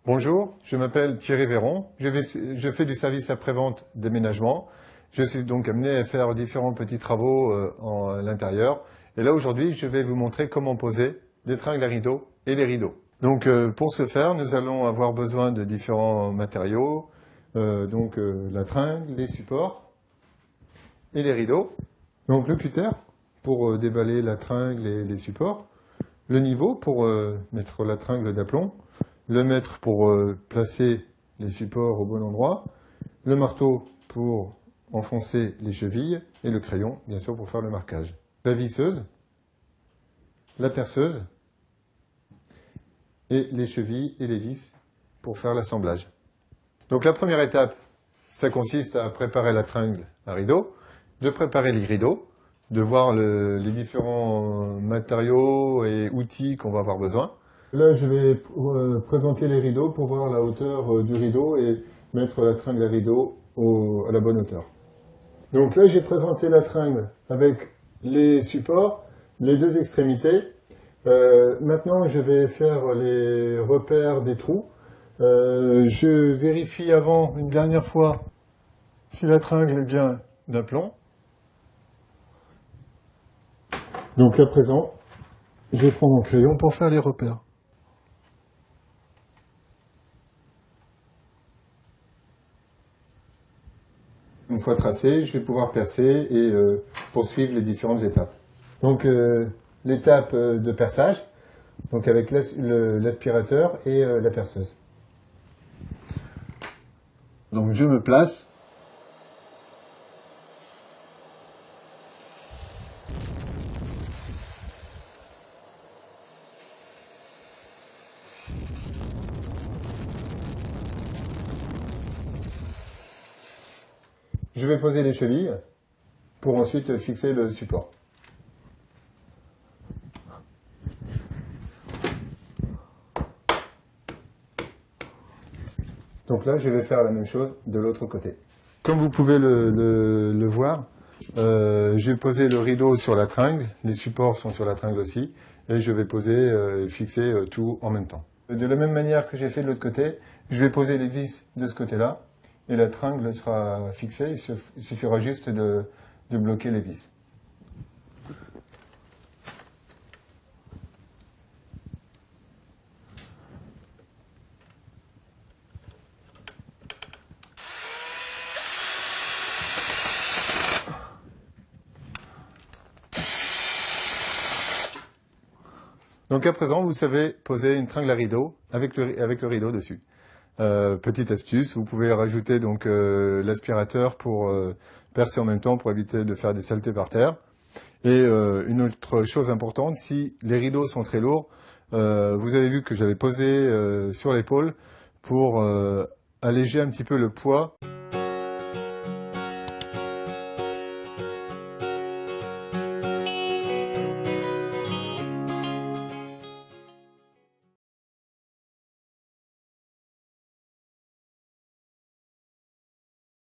Bonjour, je m'appelle Thierry Véron, je fais du service après-vente déménagement. Je suis donc amené à faire différents petits travaux à l'intérieur. Et là aujourd'hui, je vais vous montrer comment poser des tringles à rideaux et les rideaux. Donc pour ce faire, nous allons avoir besoin de différents matériaux. La tringle, les supports et les rideaux. Donc le cutter pour déballer la tringle et les supports. Le niveau pour mettre la tringle d'aplomb. Le mètre pour placer les supports au bon endroit, le marteau pour enfoncer les chevilles et le crayon, bien sûr, pour faire le marquage. La visseuse, la perceuse et les chevilles et les vis pour faire l'assemblage. Donc la première étape, ça consiste à préparer la tringle à rideau, de préparer les rideaux, de voir les différents matériaux et outils qu'on va avoir besoin. Là, je vais présenter les rideaux pour voir la hauteur du rideau et mettre la tringle à rideau à la bonne hauteur. Donc là, j'ai présenté la tringle avec les supports, les deux extrémités. Maintenant, je vais faire les repères des trous. Je vérifie avant, une dernière fois, si la tringle est bien d'aplomb. Donc à présent, je vais prendre mon crayon pour faire les repères. Une fois tracé, je vais pouvoir percer et poursuivre les différentes étapes. Donc l'étape de perçage, donc avec l'aspirateur et la perceuse. Donc je me place. Je vais poser les chevilles pour ensuite fixer le support. Donc là, je vais faire la même chose de l'autre côté. Comme vous pouvez le voir, j'ai posé le rideau sur la tringle, les supports sont sur la tringle aussi, et je vais poser, fixer tout en même temps. De la même manière que j'ai fait de l'autre côté, je vais poser les vis de ce côté-là, et la tringle sera fixée, il suffira juste de bloquer les vis. Donc à présent, vous savez poser une tringle à rideau avec le rideau dessus. Petite astuce, vous pouvez rajouter donc l'aspirateur pour percer en même temps pour éviter de faire des saletés par terre. Et une autre chose importante, si les rideaux sont très lourds, vous avez vu que j'avais posé sur l'épaule pour alléger un petit peu le poids.